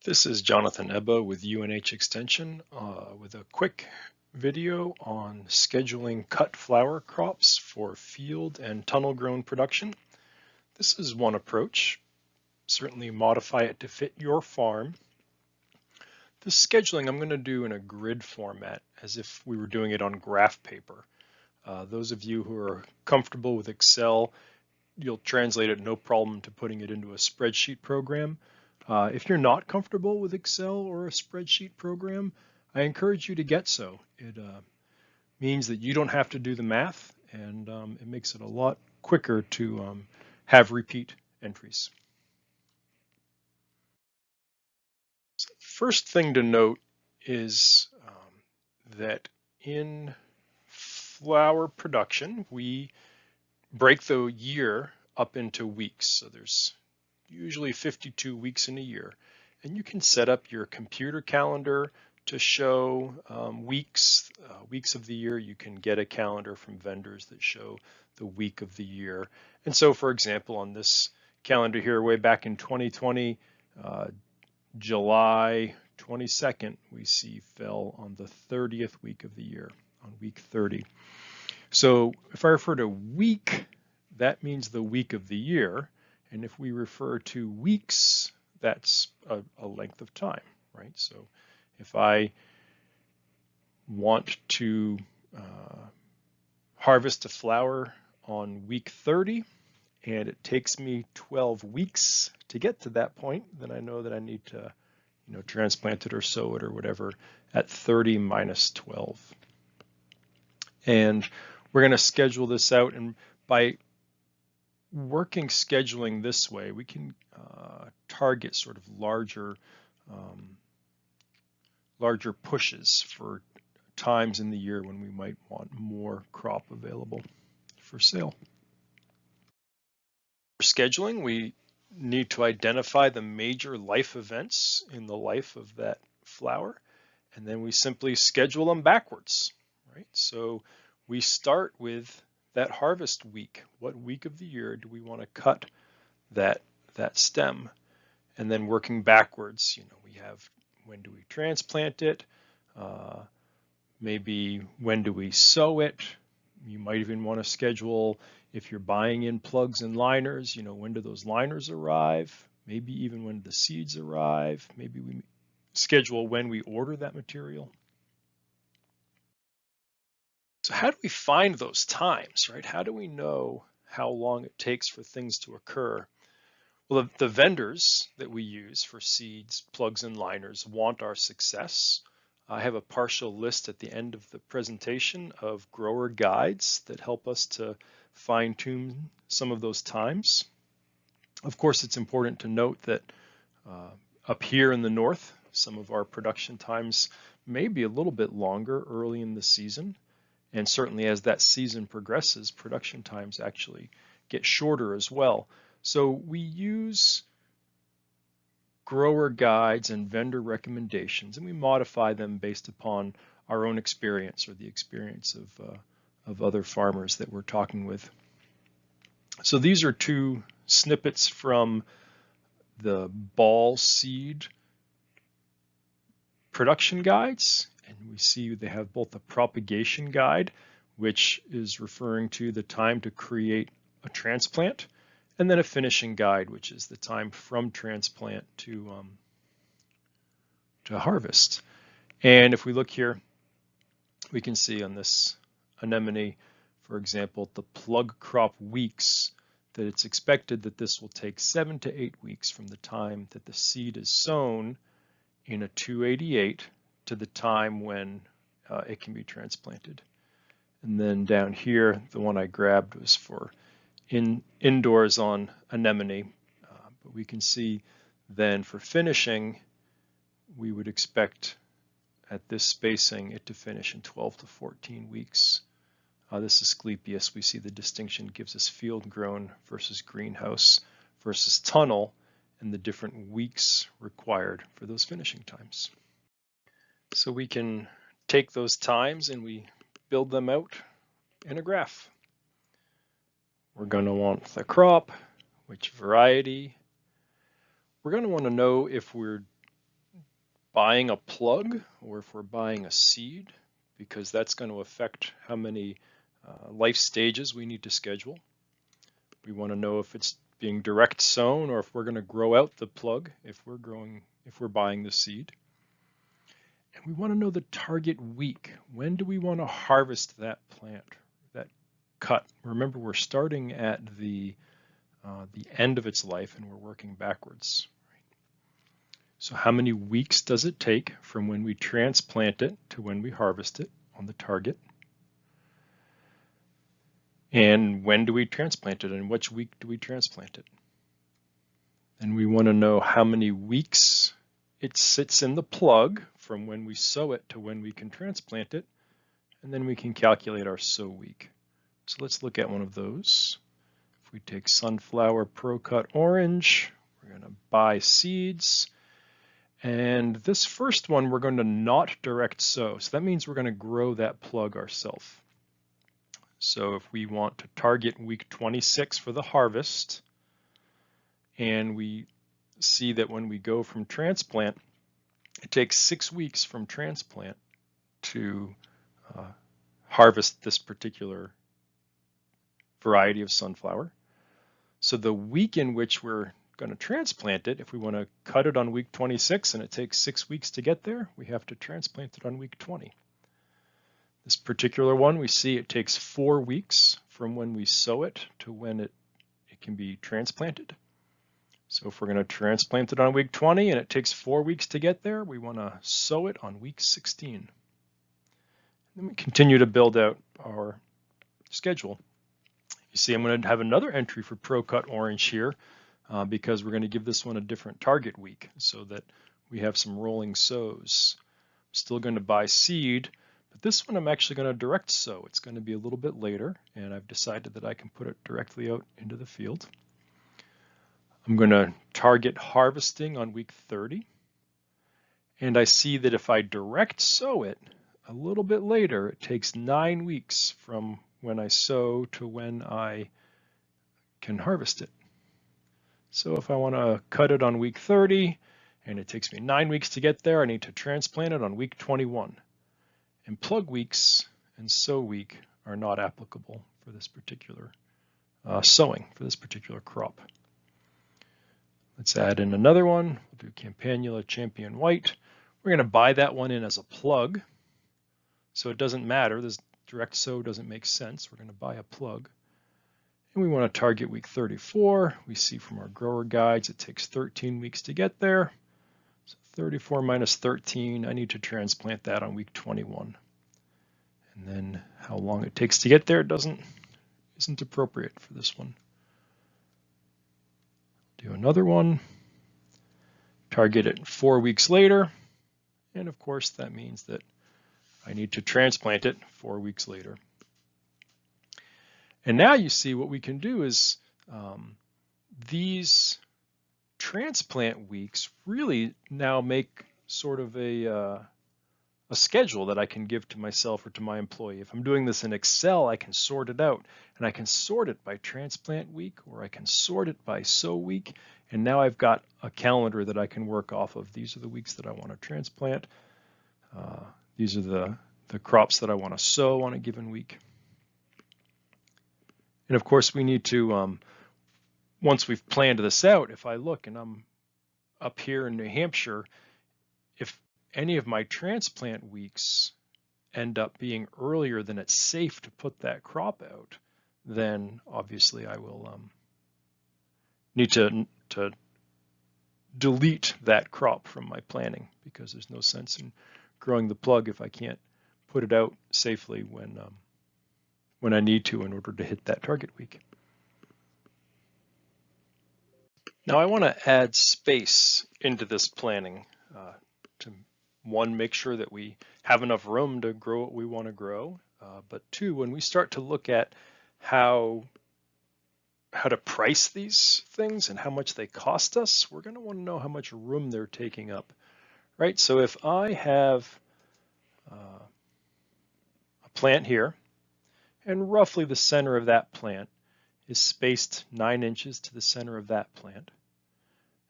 This is Jonathan Ebba with UNH Extension with a quick video on scheduling cut flower crops for field and tunnel grown production. This is one approach. Certainly modify it to fit your farm. The scheduling I'm going to do in a grid format as if we were doing it on graph paper. Those of you who are comfortable with Excel, you'll translate it no problem to putting it into a spreadsheet program. If you're not comfortable with Excel or a spreadsheet program, I encourage you to get so. It means that you don't have to do the math, and it makes it a lot quicker to have repeat entries. So first thing to note is that in flower production, we break the year up into weeks. So there's usually 52 weeks in a year, and you can set up your computer calendar to show weeks of the year. You can get a calendar from vendors that show the week of the year. And so, for example, on this calendar here, way back in 2020, July 22nd, we see fell on the 30th week of the year, on week 30. So if I refer to week, that means the week of the year. And if we refer to weeks, that's a length of time, right? So if I want to harvest a flower on week 30, and it takes me 12 weeks to get to that point, then I know that I need to, transplant it or sow it or whatever at 30 minus 12. And we're going to schedule this out, and by working scheduling this way, we can target sort of larger pushes for times in the year when we might want more crop available for sale. For scheduling, we need to identify the major life events in the life of that flower, and then we simply schedule them backwards, right? So we start with that harvest week. What week of the year do we want to cut that stem? And then working backwards, we have, when do we transplant it? Maybe when do we sow it? You might even want to schedule, if you're buying in plugs and liners, when do those liners arrive? Maybe even when the seeds arrive. Maybe we schedule when we order that material. So how do we find those times, right? How do we know how long it takes for things to occur? Well, the vendors that we use for seeds, plugs, and liners want our success. I have a partial list at the end of the presentation of grower guides that help us to fine-tune some of those times. Of course, it's important to note that up here in the north, some of our production times may be a little bit longer early in the season. And certainly as that season progresses, production times actually get shorter as well. So we use grower guides and vendor recommendations, and we modify them based upon our own experience or the experience of other farmers that we're talking with. So these are two snippets from the ball seed production guides. And we see they have both a propagation guide, which is referring to the time to create a transplant, and then a finishing guide, which is the time from transplant to harvest. And if we look here, we can see on this anemone, for example, the plug crop weeks, that it's expected that this will take 7 to 8 weeks from the time that the seed is sown in a 288 to the time when it can be transplanted. And then down here, the one I grabbed was for indoors on anemone, but we can see then for finishing, we would expect at this spacing it to finish in 12 to 14 weeks. This is Asclepias. We see the distinction gives us field grown versus greenhouse versus tunnel, and the different weeks required for those finishing times. So we can take those times and we build them out in a graph. We're going to want the crop, which variety. We're going to want to know if we're buying a plug or if we're buying a seed, because that's going to affect how many life stages we need to schedule. We want to know if it's being direct sown or if we're going to grow out the plug if we're buying the seed. And we want to know the target week. When do we want to harvest that plant, that cut? Remember, we're starting at the end of its life and we're working backwards. So how many weeks does it take from when we transplant it to when we harvest it on the target? And when do we transplant it, and which week do we transplant it? And we want to know how many weeks it sits in the plug from when we sow it to when we can transplant it, and then we can calculate our sow week. So let's look at one of those. If we take Sunflower Pro-Cut Orange, we're going to buy seeds. And this first one, we're going to not direct sow. So that means we're going to grow that plug ourselves. So if we want to target week 26 for the harvest, and we see that when we go from transplant, it takes 6 weeks from transplant to harvest this particular variety of sunflower. So the week in which we're going to transplant it, if we want to cut it on week 26 and it takes 6 weeks to get there, we have to transplant it on week 20. This particular one, we see it takes 4 weeks from when we sow it to when it can be transplanted. So if we're going to transplant it on week 20 and it takes 4 weeks to get there, we want to sow it on week 16. Then we continue to build out our schedule. You see, I'm going to have another entry for Pro-Cut Orange here because we're going to give this one a different target week so that we have some rolling sows. I'm still going to buy seed. But this one I'm actually going to direct sow. It's going to be a little bit later, and I've decided that I can put it directly out into the field. I'm going to target harvesting on week 30. And I see that if I direct sow it a little bit later, it takes 9 weeks from when I sow to when I can harvest it. So if I want to cut it on week 30, and it takes me 9 weeks to get there, I need to transplant it on week 21. And plug weeks and sow week are not applicable for this particular sowing, for this particular crop. Let's add in another one. We'll do Campanula Champion White. We're going to buy that one in as a plug. So it doesn't matter. This direct sow doesn't make sense. We're going to buy a plug. And we want to target week 34. We see from our grower guides it takes 13 weeks to get there. 34 minus 13, I need to transplant that on week 21. And then how long it takes to get there isn't appropriate for this one. Do another one, target it 4 weeks later, and of course that means that I need to transplant it 4 weeks later. And now you see what we can do is these transplant weeks really now make sort of a schedule that I can give to myself or to my employee. If I'm doing this in Excel, I can sort it out, and I can sort it by transplant week, or I can sort it by sow week, and now I've got a calendar that I can work off of. These are the weeks that I want to transplant. These are the crops that I want to sow on a given week. And of course, we need to once we've planned this out, if I look and I'm up here in New Hampshire, if any of my transplant weeks end up being earlier than it's safe to put that crop out, then obviously I will need to delete that crop from my planning, because there's no sense in growing the plug if I can't put it out safely when I need to in order to hit that target week. Now I want to add space into this planning to, one, make sure that we have enough room to grow what we want to grow, but two, when we start to look at how to price these things and how much they cost us, we're going to want to know how much room they're taking up, right? So if I have a plant here, and roughly the center of that plant is spaced 9 inches to the center of that plant,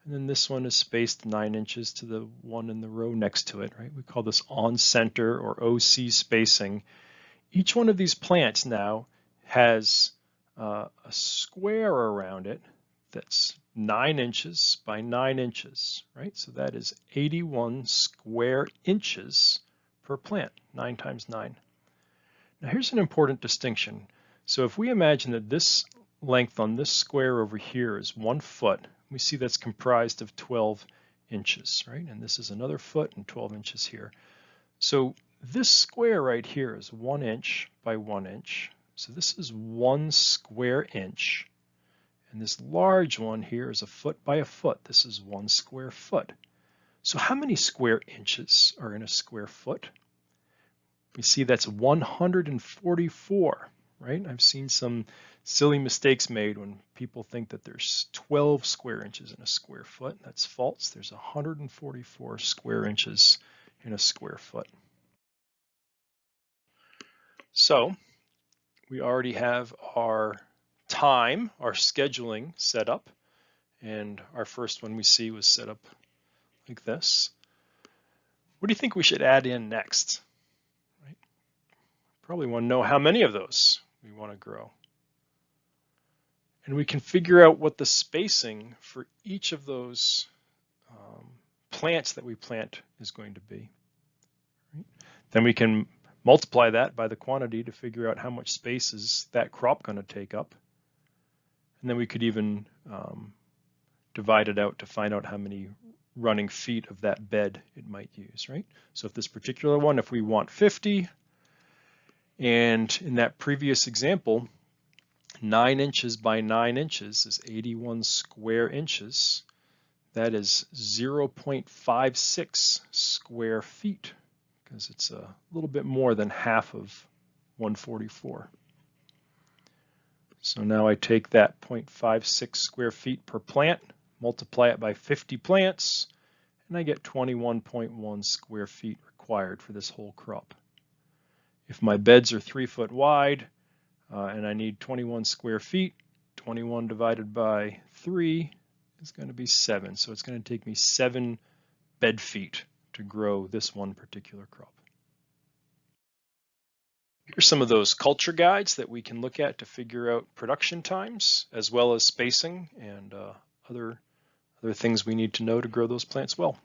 And then this one is spaced 9 inches to the one in the row next to it, right? We call this on-center or OC spacing. Each one of these plants now has a square around it that's 9 inches by 9 inches, right? So that is 81 square inches per plant, 9 times 9. Now here's an important distinction. So if we imagine that this length on this square over here is 1 foot, we see that's comprised of 12 inches, right? And this is another foot and 12 inches here. So this square right here is 1 inch by 1 inch. So this is 1 square inch. And this large one here is a foot by a foot. This is 1 square foot. So how many square inches are in a square foot? We see that's 144, right? I've seen some silly mistakes made when people think that there's 12 square inches in a square foot. That's false. There's 144 square inches in a square foot. So we already have our time, our scheduling set up, and our first one we see was set up like this. What do you think we should add in next? Right? Probably want to know how many of those we want to grow. And we can figure out what the spacing for each of those plants that we plant is going to be. Right? Then we can multiply that by the quantity to figure out how much space is that crop going to take up. And then we could even divide it out to find out how many running feet of that bed it might use, right? So if this particular one, if we want 50, and in that previous example, 9 inches by 9 inches is 81 square inches. That is 0.56 square feet, because it's a little bit more than half of 144. So now I take that 0.56 square feet per plant, multiply it by 50 plants, and I get 21.1 square feet required for this whole crop. If my beds are 3 foot wide and I need 21 square feet, 21 divided by 3 is going to be 7. So it's going to take me 7 bed feet to grow this one particular crop. Here's some of those culture guides that we can look at to figure out production times, as well as spacing and other things we need to know to grow those plants well.